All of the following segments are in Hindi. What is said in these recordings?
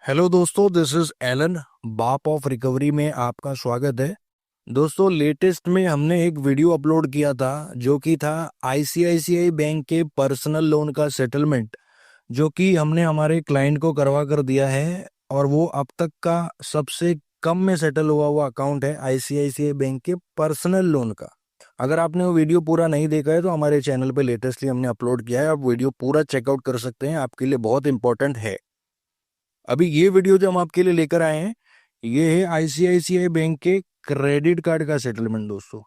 हेलो दोस्तों, दिस इज एलन, बाप ऑफ रिकवरी में आपका स्वागत है। दोस्तों, लेटेस्ट में हमने एक वीडियो अपलोड किया था जो कि था आईसीआईसीआई बैंक के पर्सनल लोन का सेटलमेंट, जो कि हमने हमारे क्लाइंट को करवा कर दिया है और वो अब तक का सबसे कम में सेटल हुआ अकाउंट है आईसीआईसीआई बैंक के पर्सनल लोन का। अगर आपने वो वीडियो पूरा नहीं देखा है तो हमारे चैनल पे लेटेस्टली हमने अपलोड किया है, आप वीडियो पूरा चेकआउट कर सकते हैं, आपके लिए बहुत इंपॉर्टेंट है। अभी ये वीडियो जो हम आपके लिए लेकर आए हैं, ये है आईसीआईसीआई बैंक के क्रेडिट कार्ड का सेटलमेंट दोस्तों।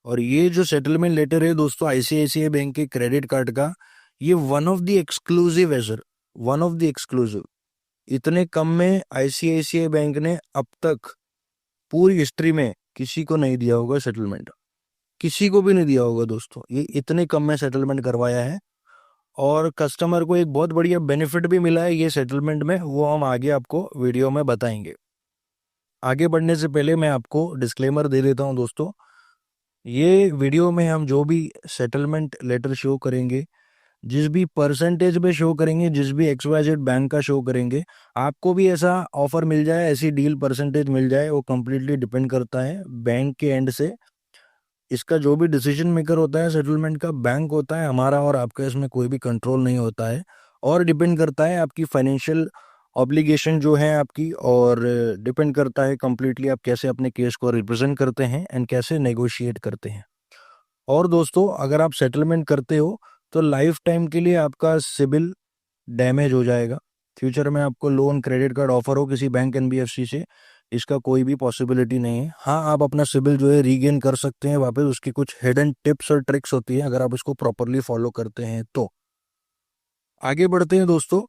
और ये जो सेटलमेंट लेटर है दोस्तों आईसीआईसीआई बैंक के क्रेडिट कार्ड का, ये वन ऑफ द एक्सक्लूसिव है sir, one of the exclusive. इतने कम में आईसीआईसीआई बैंक ने अब तक पूरी हिस्ट्री में किसी को नहीं दिया होगा सेटलमेंट, किसी को भी नहीं दिया होगा दोस्तों। ये इतने कम में सेटलमेंट करवाया है और कस्टमर को एक बहुत बढ़िया बेनिफिट भी मिला है ये सेटलमेंट में, वो हम आगे आपको वीडियो में बताएंगे। आगे बढ़ने से पहले मैं आपको डिस्क्लेमर दे देता हूं दोस्तों, ये वीडियो में हम जो भी सेटलमेंट लेटर शो करेंगे, जिस भी परसेंटेज पे शो करेंगे, जिस भी XYZ बैंक का शो करेंगे, आपको भी ऐसा ऑफर मिल जाए, ऐसी डील परसेंटेज मिल जाए, वो कंप्लीटली डिपेंड करता है बैंक के एंड से। इसका जो भी डिसीजन मेकर होता है सेटलमेंट का, बैंक होता है, हमारा और आपका इसमें कोई भी कंट्रोल नहीं होता है। और डिपेंड करता है आपकी फाइनेंशियल ऑब्लिगेशन जो है आपकी, और डिपेंड करता है कंप्लीटली आप कैसे अपने केस को रिप्रेजेंट करते हैं एंड कैसे नेगोशिएट करते हैं। और दोस्तों, अगर आप सेटलमेंट करते हो तो लाइफ टाइम के लिए आपका सिबिल डैमेज हो जाएगा। फ्यूचर में आपको लोन क्रेडिट कार्ड ऑफर हो किसी बैंक एनबीएफसी से, इसका कोई भी पॉसिबिलिटी नहीं है। हाँ, आप अपना सिबिल जो है रीगेन कर सकते हैं वापस, उसकी कुछ हिडन टिप्स और ट्रिक्स होती है अगर आप इसको प्रॉपरली फॉलो करते हैं तो। आगे बढ़ते हैं दोस्तों,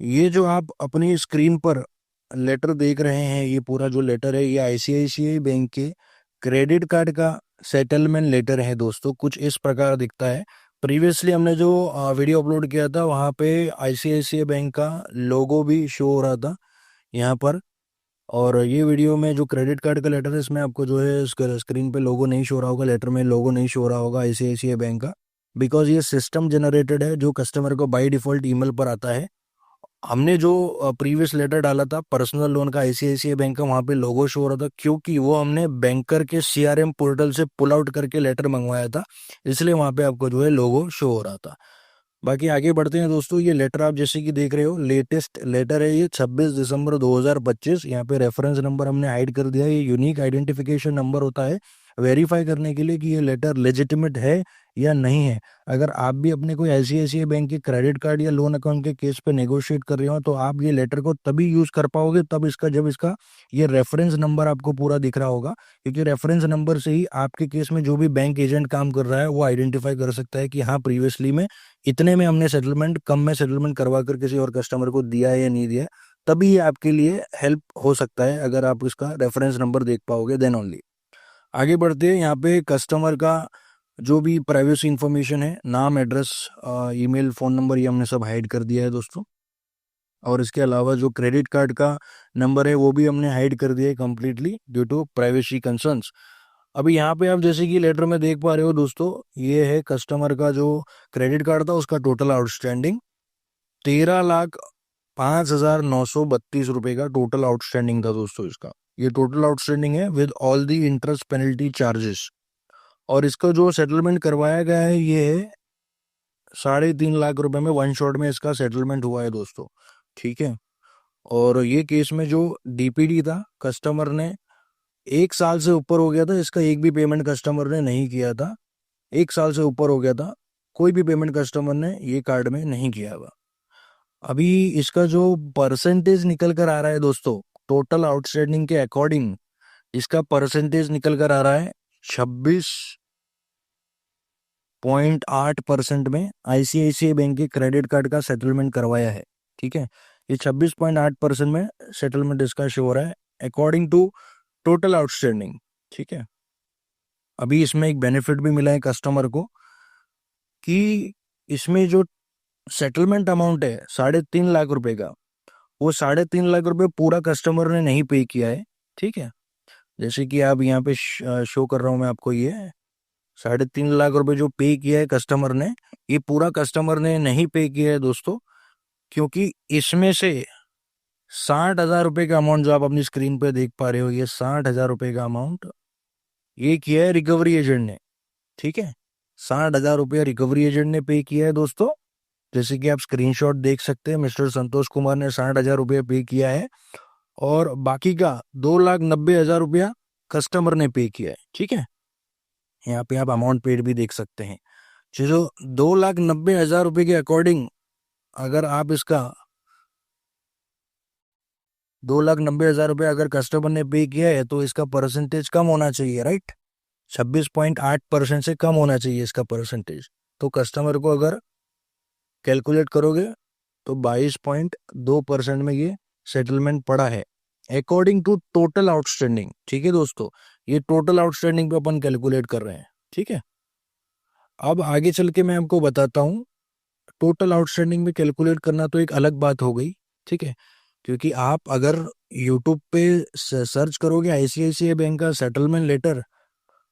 ये जो आप अपनी स्क्रीन पर लेटर देख रहे हैं, ये पूरा जो लेटर है ये आईसीआईसीआई बैंक के क्रेडिट कार्ड का सेटलमेंट लेटर है दोस्तों। कुछ इस प्रकार दिखता है। प्रीवियसली हमने जो वीडियो अपलोड किया था वहाँ पे आईसीआईसीआई बैंक का लोगो भी शो हो रहा था यहाँ पर। और ये वीडियो में जो क्रेडिट कार्ड का लेटर है, इसमें आपको जो है स्क्रीन पे लोगो नहीं शो हो रहा होगा, लेटर में लोगो नहीं शो हो रहा होगा आईसीआईसीआई बैंक का, बिकॉज ये सिस्टम जनरेटेड है जो कस्टमर को बाय डिफॉल्ट ईमेल पर आता है। हमने जो प्रीवियस लेटर डाला था पर्सनल लोन का आईसीआईसीआई बैंक का, वहां पे लोगो शो हो रहा था, क्योंकि वो हमने बैंकर के सीआरएम पोर्टल से पुल आउट करके लेटर मंगवाया था, इसलिए वहां पे आपको जो है लोगो शो हो रहा था। बाकी आगे बढ़ते हैं दोस्तों, ये लेटर आप जैसे कि देख रहे हो, लेटेस्ट लेटर है ये 26 दिसंबर 2025। यहाँ पे रेफरेंस नंबर हमने हाइड कर दिया है, ये यूनिक आइडेंटिफिकेशन नंबर होता है वेरीफाई करने के लिए कि ये लेटर लेजिटिमेट है या नहीं है। अगर आप भी अपने कोई आईसीआईसीआई बैंक के क्रेडिट कार्ड या लोन अकाउंट के केस पे नेगोशिएट कर रहे हो तो आप ये लेटर को तभी यूज कर पाओगे तब इसका जब इसका ये रेफरेंस नंबर आपको पूरा दिख रहा होगा, क्योंकि रेफरेंस नंबर से ही आपके केस में जो भी बैंक एजेंट काम कर रहा है वो आइडेंटिफाई कर सकता है कि हाँ, प्रीवियसली में इतने में हमने सेटलमेंट, कम में सेटलमेंट करवा कर किसी और कस्टमर को दिया है या नहीं दिया है। तभी ये आपके लिए हेल्प हो सकता है अगर आप इसका रेफरेंस नंबर देख पाओगे, देन ओनली। आगे बढ़ते हैं, यहाँ पे कस्टमर का जो भी प्राइवेसी इंफॉर्मेशन है, नाम, एड्रेस, ईमेल, फोन नंबर, ये हमने सब हाइड कर दिया है दोस्तों। और इसके अलावा जो क्रेडिट कार्ड का नंबर है वो भी हमने हाइड कर दिया है completely due to privacy concerns. अभी यहाँ पे आप जैसे कि लेटर में देख पा रहे हो दोस्तों, ये है कस्टमर का जो क्रेडिट कार्ड था उसका टोटल आउटस्टैंडिंग 13,05,932 रुपए का टोटल आउटस्टैंडिंग था दोस्तों इसका। ये टोटल आउटस्टैंडिंग है with all the interest penalty charges. और इसका जो सेटलमेंट करवाया गया है ये है 3.5 लाख रुपए में, वन शॉट में इसका सेटलमेंट हुआ है दोस्तों, ठीक है। और ये केस में जो डीपीडी था, कस्टमर ने 1 साल से ऊपर हो गया था, इसका एक भी पेमेंट कस्टमर ने नहीं किया था। 1 साल से ऊपर हो गया था, कोई भी पेमेंट कस्टमर ने ये कार्ड में नहीं किया हुआ। अभी इसका जो परसेंटेज निकल कर आ रहा है दोस्तों, टोटल आउटस्टैंडिंग के अकॉर्डिंग इसका परसेंटेज निकल कर आ रहा है 26.8% में आईसीआईसीआई बैंक के क्रेडिट कार्ड का सेटलमेंट करवाया है, ठीक है। ये 26.8% में सेटलमेंट इसका शो हो रहा है अकॉर्डिंग टू टोटल आउटस्टैंडिंग, ठीक है। अभी इसमें एक बेनिफिट भी मिला है कस्टमर को कि इसमें जो सेटलमेंट अमाउंट है 3.5 लाख रुपए का, वो 3.5 लाख रुपए पूरा कस्टमर ने नहीं पे किया है, ठीक है। जैसे कि आप यहाँ पे शो कर रहा हूँ मैं आपको, ये 3.5 लाख रुपए जो पे किया है कस्टमर ने, ये पूरा कस्टमर ने नहीं पे किया है दोस्तों। क्योंकि इसमें से 60,000 रुपये का अमाउंट जो आप अपनी स्क्रीन पे देख पा रहे हो, ये 60,000 रुपये का अमाउंट ये किया है रिकवरी एजेंट ने। ठीक है, 60,000 रुपया रिकवरी एजेंट ने पे किया है दोस्तों। जैसे कि आप स्क्रीनशॉट देख सकते हैं, मिस्टर संतोष कुमार ने 60,000 रुपया पे किया है और बाकी का 2,90,000 रुपया कस्टमर ने पे किया है। ठीक है, यहाँ पे आप अमाउंट पेड भी देख सकते हैं। जो 2,90,000 रुपये के अकॉर्डिंग अगर आप इसका 2,90,000 रुपये अगर कस्टमर ने पे किया है तो इसका परसेंटेज कम होना चाहिए, राइट। 26.8% से कम होना चाहिए इसका परसेंटेज। तो कस्टमर को अगर कैलकुलेट करोगे तो 22.2% में ये सेटलमेंट पड़ा है अकॉर्डिंग टू टोटल आउटस्टैंडिंग। ठीक है दोस्तों, ये टोटल आउटस्टैंडिंग पे अपन कैलकुलेट कर रहे हैं। ठीक है, अब आगे चल के मैं आपको बताता हूँ। टोटल आउटस्टैंडिंग में कैलकुलेट करना तो एक अलग बात हो गई। ठीक है, क्योंकि आप अगर यूट्यूब पे सर्च करोगे आईसीआईसीआई बैंक का सेटलमेंट लेटर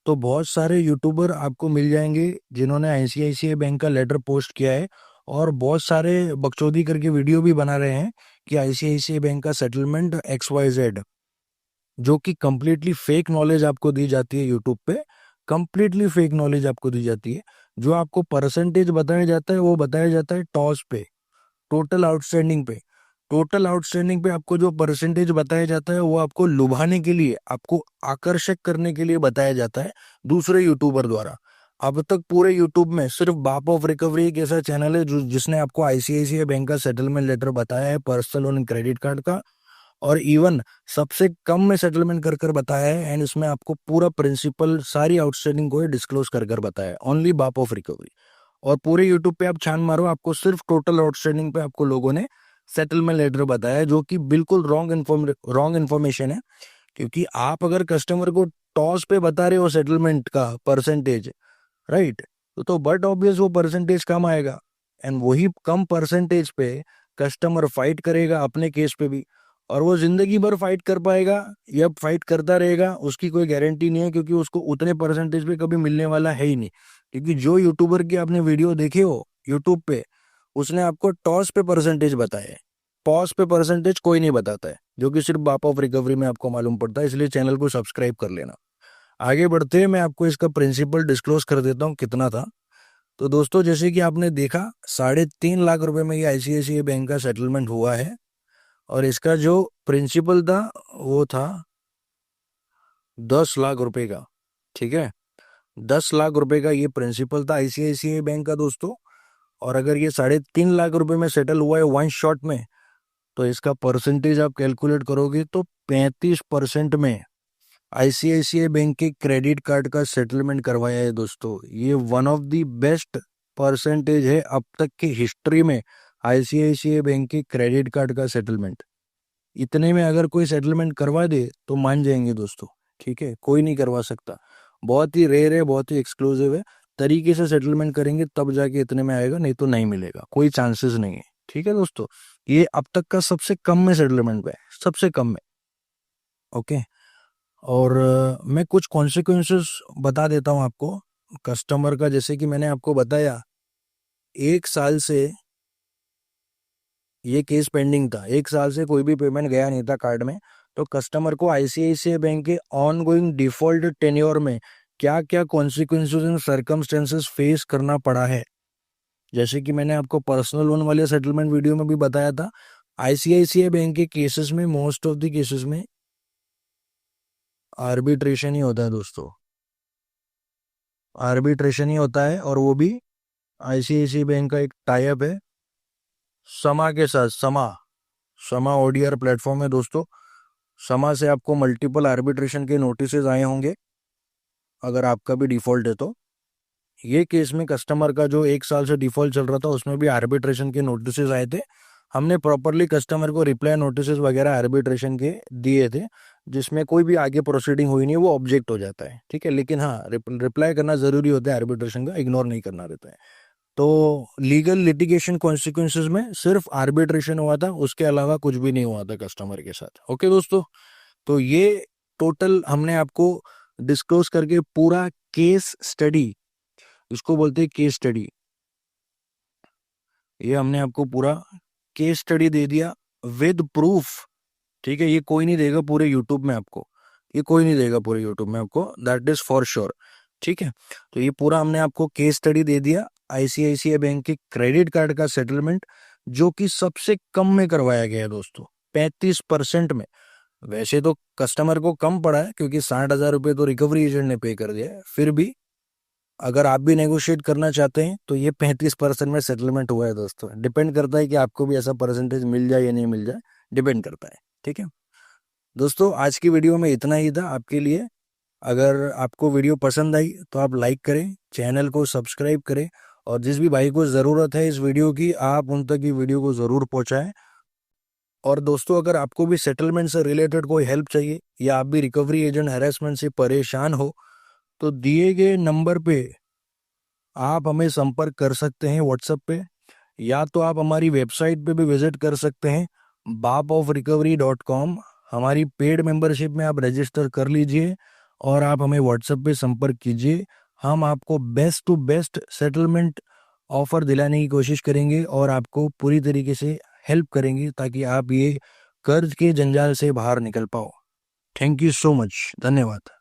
तो बहुत सारे यूट्यूबर आपको मिल जाएंगे जिन्होंने आईसीआईसीआई बैंक का लेटर पोस्ट किया है और बहुत सारे बकचोदी करके वीडियो भी बना रहे हैं कि आईसीआईसीआई बैंक का सेटलमेंट XYZ, जो कि कंप्लीटली फेक नॉलेज आपको दी जाती है यूट्यूब पे। कंप्लीटली फेक नॉलेज आपको दी जाती है। जो आपको परसेंटेज बताया जाता है वो बताया जाता है टॉस पे, टोटल आउटस्टैंडिंग पे। टोटल आउटस्टैंडिंग पे आपको जो परसेंटेज बताया जाता है वो आपको लुभाने के लिए, आपको आकर्षक करने के लिए बताया जाता है दूसरे यूट्यूबर द्वारा। अब तक पूरे यूट्यूब में सिर्फ बाप ऑफ रिकवरी एक ऐसा चैनल है जो जिसने आपको आईसीआईसीआई बैंक का सेटलमेंट लेटर बताया है पर्सनल लोन क्रेडिट कार्ड का, और इवन सबसे कम में सेटलमेंट कर कर बताया है। एंड इसमें आपको पूरा प्रिंसिपल सारी आउटस्टैंडिंग को डिस्क्लोज कर कर बताया है, ओनली बाप ऑफ रिकवरी। और पूरे यूट्यूब पे आप छान मारो, आपको सिर्फ टोटल आउटस्टैंडिंग पे आपको लोगों ने सेटलमेंट लेटर बताया है, जो कि बिल्कुल रॉन्ग इन्फॉर्मेशन है। क्योंकि आप अगर कस्टमर को टॉस पे बता रहे हो सेटलमेंट का परसेंटेज, राइट, तो बट ऑब्वियस वो परसेंटेज कम आएगा। एंड वही कम परसेंटेज पे कस्टमर फाइट करेगा अपने केस पे भी, और वो जिंदगी भर फाइट कर पाएगा या फाइट करता रहेगा उसकी कोई गारंटी नहीं है, क्योंकि उसको उतने परसेंटेज पे कभी मिलने वाला है ही नहीं। क्योंकि जो यूट्यूबर की आपने वीडियो देखे हो यूट्यूब पे, उसने आपको टॉस पे परसेंटेज बताया है, पॉज पे परसेंटेज कोई नहीं बताता है, जो कि सिर्फ बाप ऑफ रिकवरी में आपको मालूम पड़ता है। इसलिए चैनल को सब्सक्राइब कर लेना। आगे बढ़ते हैं, मैं आपको इसका प्रिंसिपल डिस्क्लोज कर देता हूँ कितना था। तो दोस्तों, जैसे कि आपने देखा 3.5 लाख रुपए में ये आईसीआईसीआई बैंक का सेटलमेंट हुआ है और इसका जो प्रिंसिपल था वो था 10 लाख रुपए का। ठीक है, 10 लाख रुपए का ये प्रिंसिपल था आईसीआईसीआई बैंक का दोस्तों। और अगर ये 3.5 लाख रुपए में सेटल हुआ है वन शॉट में, तो इसका परसेंटेज आप कैलकुलेट करोगे तो 35% में आईसीआईसीआई बैंक के क्रेडिट कार्ड का सेटलमेंट करवाया है दोस्तों। ये one of the best percentage है अब तक की हिस्ट्री में आईसीआईसीआई बैंक के क्रेडिट कार्ड का सेटलमेंट। इतने में अगर कोई सेटलमेंट करवा दे तो मान जाएंगे दोस्तों। ठीक है, कोई नहीं करवा सकता, बहुत ही रेयर है, बहुत ही एक्सक्लूसिव है। तरीके से सेटलमेंट करेंगे तब जाके इतने में आएगा, नहीं तो नहीं मिलेगा, कोई चांसेस नहीं है। ठीक है दोस्तों, ये अब तक का सबसे कम में सेटलमेंट है, सबसे कम में। ओके, और मैं कुछ कॉन्सिक्वेंसेस बता देता हूँ आपको कस्टमर का। जैसे कि मैंने आपको बताया 1 साल से ये केस पेंडिंग था, 1 साल से कोई भी पेमेंट गया नहीं था कार्ड में। तो कस्टमर को आईसीआईसीआई बैंक के ऑन गोइंग डिफॉल्ट टेन्योर में क्या क्या कॉन्सिक्वेंसेस एंड सर्कमस्टेंसेस फेस करना पड़ा है, जैसे कि मैंने आपको पर्सनल लोन वाले सेटलमेंट वीडियो में भी बताया था। आईसीआईसीआई बैंक के केसेस में मोस्ट ऑफ द केसेस में आर्बिट्रेशन ही होता है दोस्तों, आर्बिट्रेशन ही होता है। और वो भी आईसीआईसीआई बैंक का एक टाई अप है समा के साथ। समा समा ओडीआर प्लेटफॉर्म है दोस्तों। समा से आपको मल्टीपल आर्बिट्रेशन के नोटिसेज आए होंगे अगर आपका भी डिफॉल्ट है तो। ये केस में कस्टमर का जो 1 साल से डिफॉल्ट चल रहा था उसमें भी आर्बिट्रेशन के नोटिसेज आए थे। हमने प्रॉपरली कस्टमर को रिप्लाई नोटिसेज वगैरह आर्बिट्रेशन के दिए थे, जिसमें कोई भी आगे प्रोसीडिंग हुई नहीं, वो ऑब्जेक्ट हो जाता है। ठीक है, लेकिन हाँ, रिप्लाई करना जरूरी होता है आर्बिट्रेशन का, इग्नोर नहीं करना रहता है। तो लीगल लिटिगेशन कॉन्सिक्वेंसेज में सिर्फ आर्बिट्रेशन हुआ था, उसके अलावा कुछ भी नहीं हुआ था कस्टमर के साथ। ओके दोस्तों, तो ये टोटल हमने आपको डिस्क्लोज करके पूरा केस स्टडी, इसको बोलते हैं केस स्टडी, ये हमने आपको पूरा केस स्टडी दे दिया विद प्रूफ। ठीक है, ये कोई नहीं देगा पूरे यूट्यूब में आपको, ये कोई नहीं देगा पूरे यूट्यूब में आपको, दैट इज फॉर श्योर। ठीक है, तो ये पूरा हमने आपको केस स्टडी दे दिया आईसीआईसीआई बैंक के क्रेडिट कार्ड का सेटलमेंट, जो कि सबसे कम में करवाया गया है दोस्तों, 35% में। वैसे तो कस्टमर को कम पड़ा है क्योंकि 60,000 रुपये तो रिकवरी एजेंट ने पे कर दिया है, फिर भी अगर आप भी नेगोशिएट करना चाहते हैं तो ये 35% में सेटलमेंट हुआ है दोस्तों। डिपेंड करता है कि आपको भी ऐसा परसेंटेज मिल जाए या नहीं मिल जाए, डिपेंड करता है। ठीक है दोस्तों, आज की वीडियो में इतना ही था आपके लिए। अगर आपको वीडियो पसंद आई तो आप लाइक करें, चैनल को सब्सक्राइब करें, और जिस भी भाई को ज़रूरत है इस वीडियो की, आप उन तक ये वीडियो को ज़रूर पहुंचाएं। और दोस्तों, अगर आपको भी सेटलमेंट से रिलेटेड कोई हेल्प चाहिए या आप भी रिकवरी एजेंट हैरेसमेंट से परेशान हो, तो दिए गए नंबर पे आप हमें संपर्क कर सकते हैं व्हाट्सएप पे, या तो आप हमारी वेबसाइट पे भी विजिट कर सकते हैं bapofrecovery.com। हमारी पेड मेंबरशिप में आप रजिस्टर कर लीजिए और आप हमें व्हाट्सएप पे संपर्क कीजिए। हम आपको best to best settlement offer दिलाने की कोशिश करेंगे और आपको पूरी तरीके से हेल्प करेंगे ताकि आप ये कर्ज के जंजाल से बाहर निकल पाओ। थैंक यू सो मच, धन्यवाद।